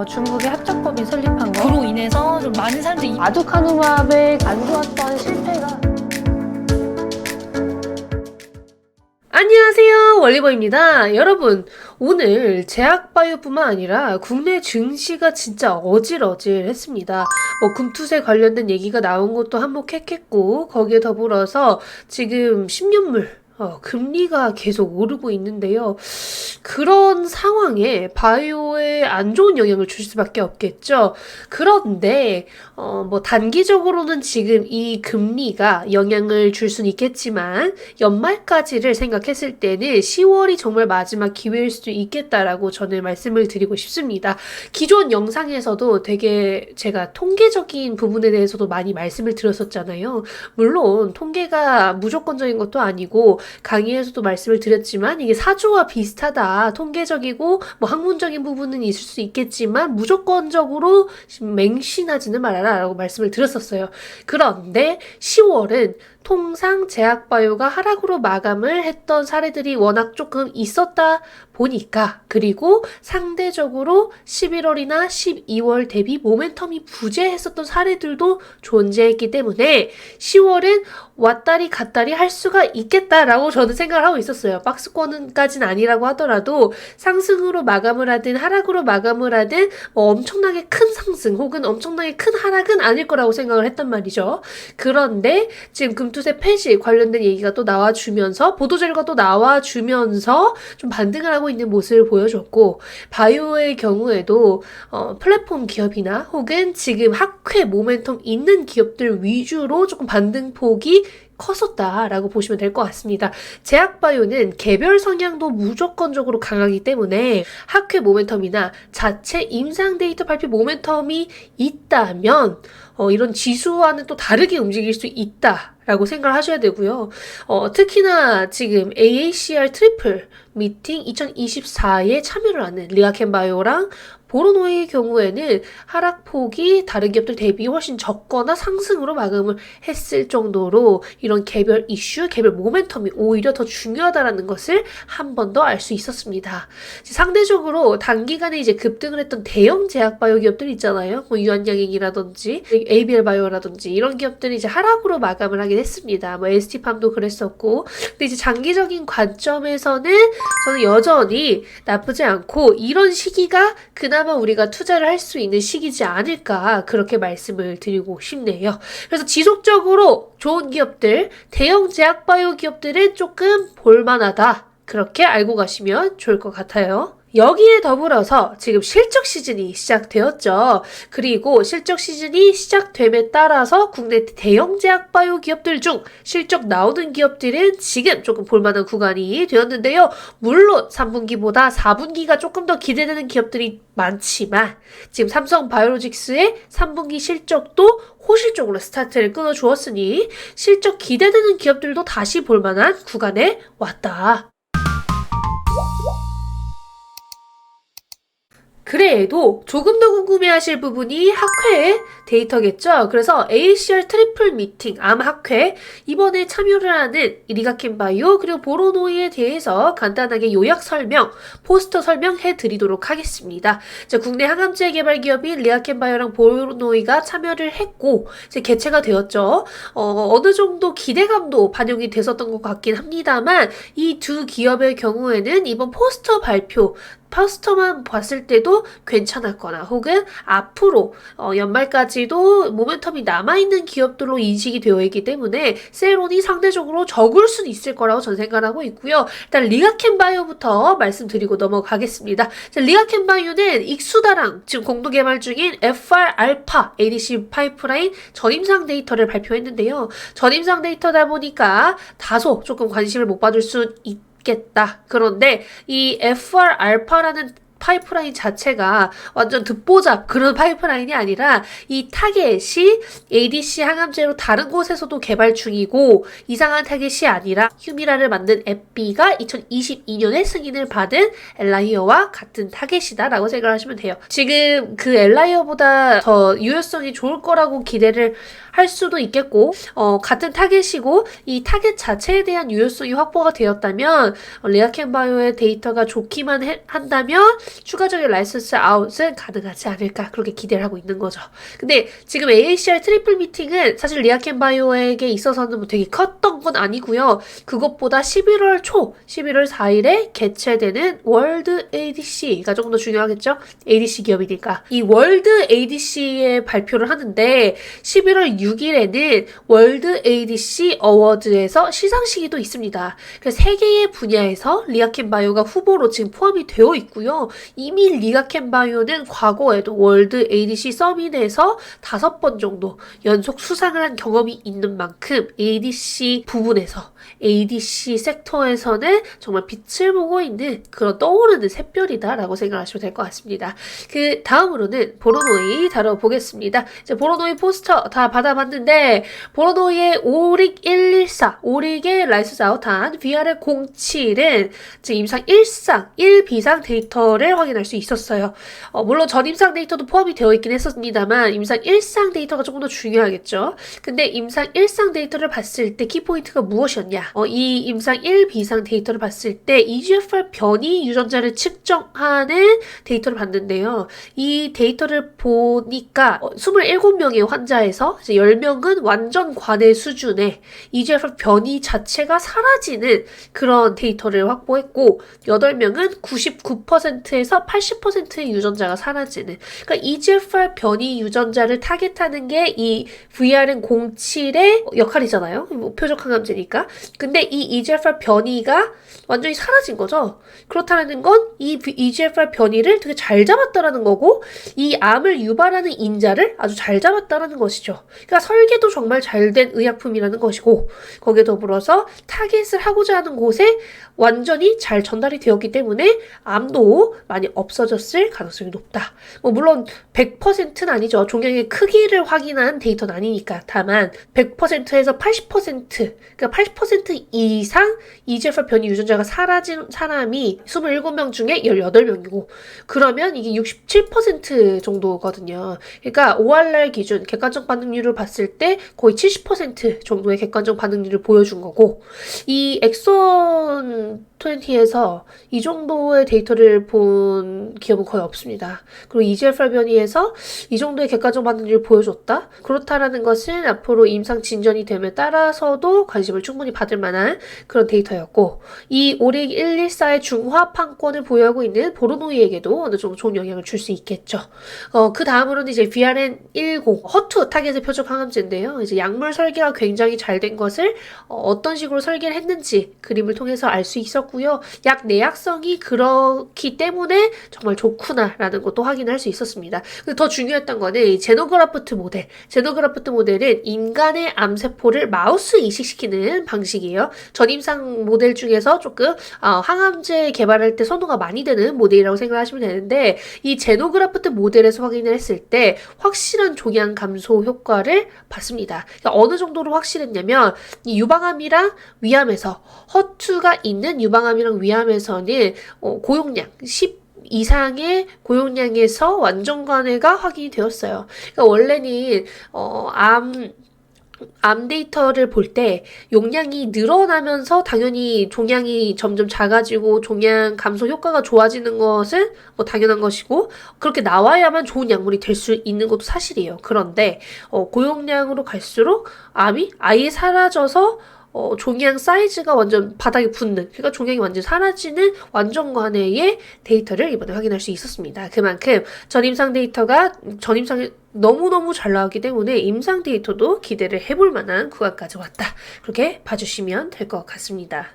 중국의 합작법이 설립한 거. 그로 인해서 좀 많은 사람들이 아두카누밥의 안 좋았던 실패가. 안녕하세요, 월리버입니다. 여러분, 오늘 제약바이오뿐만 아니라 국내 증시가 진짜 어질어질했습니다. 금투세 관련된 얘기가 나온 것도 한몫했겠고, 거기에 더불어서 지금 10년물 금리가 계속 오르고 있는데요. 그런 상황에 바이오에 안 좋은 영향을 줄 수밖에 없겠죠. 그런데 단기적으로는 지금 이 금리가 영향을 줄 수는 있겠지만 연말까지를 생각했을 때는 10월이 정말 마지막 기회일 수도 있겠다라고 저는 말씀을 드리고 싶습니다. 기존 영상에서도 되게 제가 통계적인 부분에 대해서도 많이 말씀을 드렸었잖아요. 물론 통계가 무조건적인 것도 아니고 강의에서도 말씀을 드렸지만 이게 사조와 비슷하다. 통계적이고 학문적인 부분은 있을 수 있겠지만 무조건적으로 맹신하지는 말아라 라고 말씀을 드렸었어요. 그런데 10월은 통상 제약바이오가 하락으로 마감을 했던 사례들이 워낙 조금 있었다 보니까, 그리고 상대적으로 11월이나 12월 대비 모멘텀이 부재했었던 사례들도 존재했기 때문에 10월은 왔다리 갔다리 할 수가 있겠다라고 저는 생각을 하고 있었어요. 박스권까지는 아니라고 하더라도 상승으로 마감을 하든 하락으로 마감을 하든 엄청나게 큰 상승 혹은 엄청나게 큰 하락은 아닐 거라고 생각을 했단 말이죠. 그런데 지금 금투세 폐지 관련된 얘기가 또 나와주면서, 보도 자료가 또 나와주면서 좀 반등을 하고 있는 모습을 보여줬고, 바이오의 경우에도 플랫폼 기업이나 혹은 지금 학회 모멘텀 있는 기업들 위주로 조금 반등폭이 컸었다라고 보시면 될 것 같습니다. 제약바이오는 개별 성향도 무조건적으로 강하기 때문에 학회 모멘텀이나 자체 임상 데이터 발표 모멘텀이 있다면 이런 지수와는 또 다르게 움직일 수 있다라고 생각을 하셔야 되고요. 특히나 지금 AACR 트리플 미팅 2024에 참여를 하는 리아켄바이오랑 보로노의 경우에는 하락폭이 다른 기업들 대비 훨씬 적거나 상승으로 마감을 했을 정도로 이런 개별 이슈, 개별 모멘텀이 오히려 더 중요하다는 것을 한 번 더 알 수 있었습니다. 상대적으로 단기간에 이제 급등을 했던 대형 제약바이오 기업들 있잖아요. 유한양행이라든지 ABL바이오라든지 이런 기업들이 이제 하락으로 마감을 하긴 했습니다. ST팜도 그랬었고, 근데 이제 장기적인 관점에서는 저는 여전히 나쁘지 않고 이런 시기가 그나마 우리가 투자를 할 수 있는 시기지 않을까, 그렇게 말씀을 드리고 싶네요. 그래서 지속적으로 좋은 기업들, 대형 제약바이오 기업들은 조금 볼만하다, 그렇게 알고 가시면 좋을 것 같아요. 여기에 더불어서 지금 실적 시즌이 시작되었죠. 그리고 실적 시즌이 시작됨에 따라서 국내 대형 제약바이오 기업들 중 실적 나오는 기업들은 지금 조금 볼만한 구간이 되었는데요. 물론 3분기보다 4분기가 조금 더 기대되는 기업들이 많지만 지금 삼성바이오로직스의 3분기 실적도 호실적으로 스타트를 끊어주었으니 실적 기대되는 기업들도 다시 볼만한 구간에 왔다. 그래도 조금 더 궁금해하실 부분이 학회 데이터겠죠. 그래서 ACR 트리플 미팅 암학회, 이번에 참여를 하는 리가켄바이오 그리고 보로노이에 대해서 간단하게 요약 설명, 포스터 설명해 드리도록 하겠습니다. 국내 항암제 개발 기업인 리가켄바이오랑 보로노이가 참여를 했고 이제 개최가 되었죠. 어느 정도 기대감도 반영이 됐었던 것 같긴 합니다만, 이 두 기업의 경우에는 이번 포스터만 봤을 때도 괜찮았거나 혹은 앞으로 연말까지도 모멘텀이 남아있는 기업들로 인식이 되어 있기 때문에 세론이 상대적으로 적을 수는 있을 거라고 저는 생각하고 있고요. 일단 리가켄바이오부터 말씀드리고 넘어가겠습니다. 리가켄바이오는 익수다랑 지금 공동 개발 중인 FR-알파 ADC 파이프라인 전임상 데이터를 발표했는데요. 전임상 데이터다 보니까 다소 조금 관심을 못 받을 수 있겠다. 그런데 이 FR-알파라는 파이프라인 자체가 완전 듣보잡 그런 파이프라인이 아니라 이 타겟이 ADC 항암제로 다른 곳에서도 개발 중이고, 이상한 타겟이 아니라 휴미라를 만든 에피가 2022년에 승인을 받은 엘라이어와 같은 타겟이다 라고 생각을 하시면 돼요. 지금 그 엘라이어보다 더 유효성이 좋을 거라고 기대를 할 수도 있겠고 같은 타겟이고 이 타겟 자체에 대한 유효성이 확보가 되었다면 리아켄바이오의 데이터가 좋기만 한다면 추가적인 라이선스 아웃은 가능하지 않을까 그렇게 기대를 하고 있는 거죠. 근데 지금 AACR 트리플 미팅은 사실 리아켄바이오에게 있어서는 뭐 되게 컸던 건 아니고요. 그것보다 11월 4일에 개최되는 월드 ADC가 조금 더 중요하겠죠? ADC 기업이니까. 이 월드 ADC에 발표를 하는데 11월 6일에는 월드 ADC 어워드에서 시상식이 또 있습니다. 그래서 3개의 분야에서 리아켄바이오가 후보로 지금 포함이 되어 있고요. 이미 리아켄바이오는 과거에도 월드 ADC 서밋에서 5번 정도 연속 수상을 한 경험이 있는 만큼 ADC 부분에서 ADC 섹터에서는 정말 빛을 보고 있는 그런 떠오르는 샛별이다라고 생각하시면 될 것 같습니다. 그 다음으로는 보로노이 다뤄보겠습니다. 이제 보로노이 포스터 다 받아봤는데 보로노이의 오릭 114, 오릭의 라이선스 아웃한 VRL07은 지금 임상 1비상 데이터를 확인할 수 있었어요. 물론 전임상 데이터도 포함이 되어 있긴 했습니다만 임상 1상 데이터가 조금 더 중요하겠죠. 근데 임상 1상 데이터를 봤을 때 키포인트가 무엇이었냐? 이 임상 1비상 데이터를 봤을 때 EGFR 변이 유전자를 측정하는 데이터를 봤는데요. 이 데이터를 보니까 27명의 환자에서 이제 10명은 완전 관해 수준의 EGFR 변이 자체가 사라지는 그런 데이터를 확보했고 8명은 99%에서 80%의 유전자가 사라지는 그러니까 EGFR 변이 유전자를 타겟하는 게 이 VRN07의 역할이잖아요. 뭐 표적 항암제니까. 근데 이 EGFR 변이가 완전히 사라진 거죠. 그렇다는 건 이 EGFR 변이를 되게 잘 잡았다라는 거고 이 암을 유발하는 인자를 아주 잘 잡았다라는 것이죠. 그러니까 설계도 정말 잘 된 의약품이라는 것이고 거기에 더불어서 타겟을 하고자 하는 곳에 완전히 잘 전달이 되었기 때문에 암도 많이 없어졌을 가능성이 높다. 뭐 물론 100%는 아니죠. 종양의 크기를 확인한 데이터는 아니니까. 다만 100%에서 80% 그러니까 80% 이상 EGFR 변이 유전자가 사라진 사람이 27명 중에 18명이고 그러면 이게 67% 정도거든요. 그러니까 ORR 기준 객관적 반응률을 봤을 때 거의 70% 정도의 객관적 반응률을 보여준 거고 이 엑선 20에서 이 정도의 데이터를 본 기업은 거의 없습니다. 그리고 EGFR 변이에서 이 정도의 객관적 반응률을 보여줬다? 그렇다라는 것은 앞으로 임상 진전이 됨에 따라서도 관심을 충분히 받을 만한 그런 데이터였고 이 오릭 114의 중화판권을 보유하고 있는 보로노이에게도 어느 정도 좋은 영향을 줄 수 있겠죠. 그 다음으로는 이제 VRN10 허투 타겟의 표적 항암제인데요. 이제 약물 설계가 굉장히 잘 된 것을 어떤 식으로 설계를 했는지 그림을 통해서 알 수 있었고요. 약 내약성이 그렇기 때문에 정말 좋구나라는 것도 확인할 수 있었습니다. 근데 더 중요했던 거는 제노그라프트 모델. 제노그라프트 모델은 인간의 암세포를 마우스 이식시키는 방식이에요. 전임상 모델 중에서 조금 항암제 개발할 때 선호가 많이 되는 모델이라고 생각하시면 되는데 이 제노그라프트 모델에서 확인을 했을 때 확실한 종양 감소 효과를 봤습니다. 그러니까 어느 정도로 확실했냐면 이 유방암이랑 위암에서 허투가 있는 유방암이랑 위암에서는 고용량 10 이상의 고용량에서 완전 관해가 확인이 되었어요. 그러니까 원래는 암 데이터를 볼 때 용량이 늘어나면서 당연히 종양이 점점 작아지고 종양 감소 효과가 좋아지는 것은 뭐 당연한 것이고 그렇게 나와야만 좋은 약물이 될 수 있는 것도 사실이에요. 그런데 고용량으로 갈수록 암이 아예 사라져서 종양 사이즈가 완전 바닥에 붙는 그러니까 종양이 완전 사라지는 완전 관해의 데이터를 이번에 확인할 수 있었습니다. 그만큼 전임상 데이터가 전임상에 너무너무 잘 나왔기 때문에 임상 데이터도 기대를 해볼 만한 구간까지 왔다. 그렇게 봐주시면 될 것 같습니다.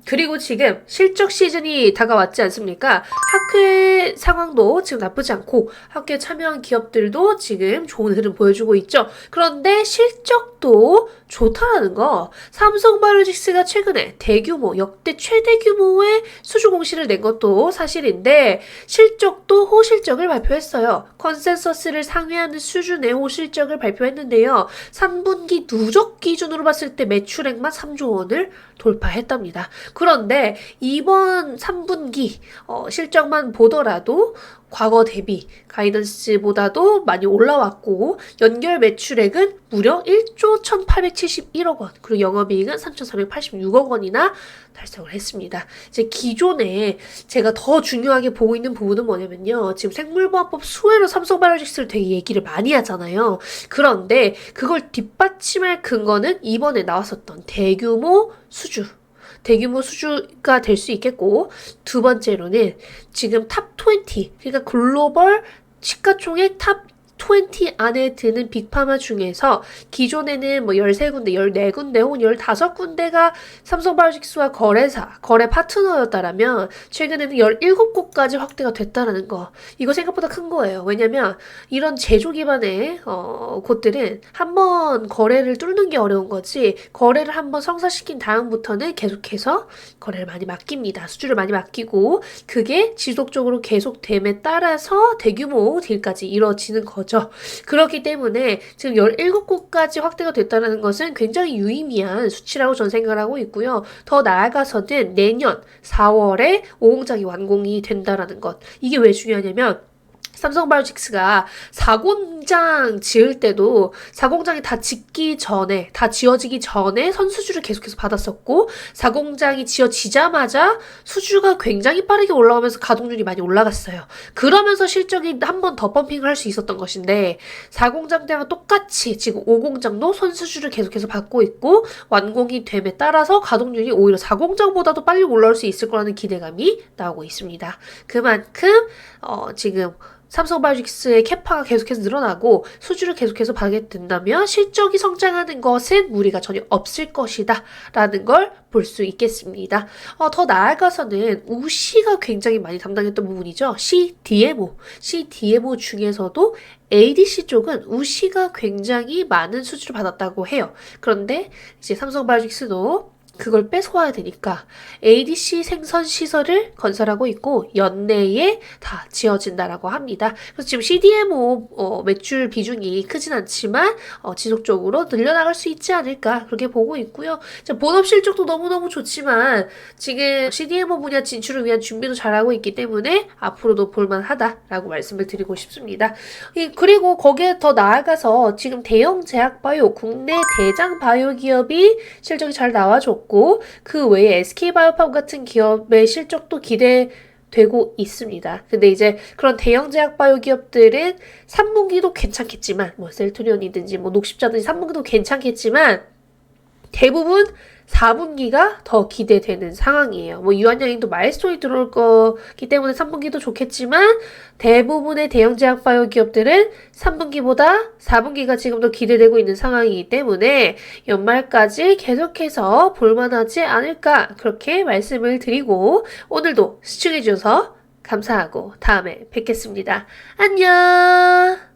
그리고 지금 실적 시즌이 다가왔지 않습니까? 학회 상황도 지금 나쁘지 않고 학회에 참여한 기업들도 지금 좋은 흐름 보여주고 있죠. 그런데 실적도 좋다라는 거. 삼성바이오로직스가 최근에 대규모 역대 최대 규모의 수주 공시를 낸 것도 사실인데 실적도 호실적을 발표했어요. 컨센서스를 상회하는 수준의 호실적을 발표했는데요. 3분기 누적 기준으로 봤을 때 매출액만 3조 원을 돌파했답니다. 그런데 이번 3분기 실적만 보더라도 과거 대비 가이던스보다도 많이 올라왔고 연결 매출액은 무려 1조 1871억 원, 그리고 영업이익은 3,486억 원이나 달성을 했습니다. 이제 기존에 제가 더 중요하게 보고 있는 부분은 뭐냐면요. 지금 생물보안법 수혜로 삼성바이오로직스를 되게 얘기를 많이 하잖아요. 그런데 그걸 뒷받침할 근거는 이번에 나왔었던 대규모 수주가 될 수 있겠고, 두 번째로는 지금 탑 20, 그러니까 글로벌 시가총액 탑 20 안에 드는 빅파마 중에서 기존에는 뭐 13군데, 14군데 혹은 15군데가 삼성바이오로직스와 거래 파트너였다라면 최근에는 17곳까지 확대가 됐다라는 거. 이거 생각보다 큰 거예요. 왜냐면 이런 제조 기반의 곳들은 한번 거래를 뚫는 게 어려운 거지, 거래를 한번 성사시킨 다음부터는 계속해서 거래를 많이 맡깁니다. 수주를 많이 맡기고 그게 지속적으로 계속됨에 따라서 대규모 딜까지 이루어지는 거죠. 그렇기 때문에 지금 17곳까지 확대가 됐다는 것은 굉장히 유의미한 수치라고 저는 생각을 하고 있고요. 더 나아가서는 내년 4월에 5공장이 완공이 된다라는 것. 이게 왜 중요하냐면 삼성바이오로직스가 4공장 지을 때도 4공장이 다 지어지기 전에 선수주를 계속해서 받았었고, 4공장이 지어지자마자 수주가 굉장히 빠르게 올라가면서 가동률이 많이 올라갔어요. 그러면서 실적이 한 번 더 펌핑을 할 수 있었던 것인데, 4공장 때와 똑같이 지금 5공장도 선수주를 계속해서 받고 있고 완공이 됨에 따라서 가동률이 오히려 4공장보다도 빨리 올라올 수 있을 거라는 기대감이 나오고 있습니다. 그만큼 지금 삼성바이오로직스의 캐파가 계속해서 늘어나고 수주를 계속해서 받게 된다면 실적이 성장하는 것은 무리가 전혀 없을 것이다 라는 걸 볼 수 있겠습니다. 더 나아가서는 우시가 굉장히 많이 담당했던 부분이죠. CDMO 중에서도 ADC 쪽은 우시가 굉장히 많은 수주를 받았다고 해요. 그런데 이제 삼성바이오로직스도 그걸 뺏어와야 되니까 ADC 생선 시설을 건설하고 있고 연내에 다 지어진다라고 합니다. 그래서 지금 CDMO 매출 비중이 크진 않지만 지속적으로 늘려나갈 수 있지 않을까 그렇게 보고 있고요. 본업 실적도 너무너무 좋지만 지금 CDMO 분야 진출을 위한 준비도 잘하고 있기 때문에 앞으로도 볼만하다라고 말씀을 드리고 싶습니다. 그리고 거기에 더 나아가서 지금 대형 제약바이오, 국내 대장 바이오 기업이 실적이 잘 나와줬고 그 외에 SK바이오팜 같은 기업의 실적도 기대되고 있습니다. 근데 이제 그런 대형 제약 바이오 기업들은 3분기도 괜찮겠지만 뭐 셀트리온이든지 뭐 녹십자든지 3분기도 괜찮겠지만 대부분 4분기가 더 기대되는 상황이에요. 뭐 유한양행도 마일스톤이 들어올 거기 때문에 3분기도 좋겠지만 대부분의 대형 제약 바이오 기업들은 3분기보다 4분기가 지금 더 기대되고 있는 상황이기 때문에 연말까지 계속해서 볼만하지 않을까 그렇게 말씀을 드리고 오늘도 시청해주셔서 감사하고 다음에 뵙겠습니다. 안녕.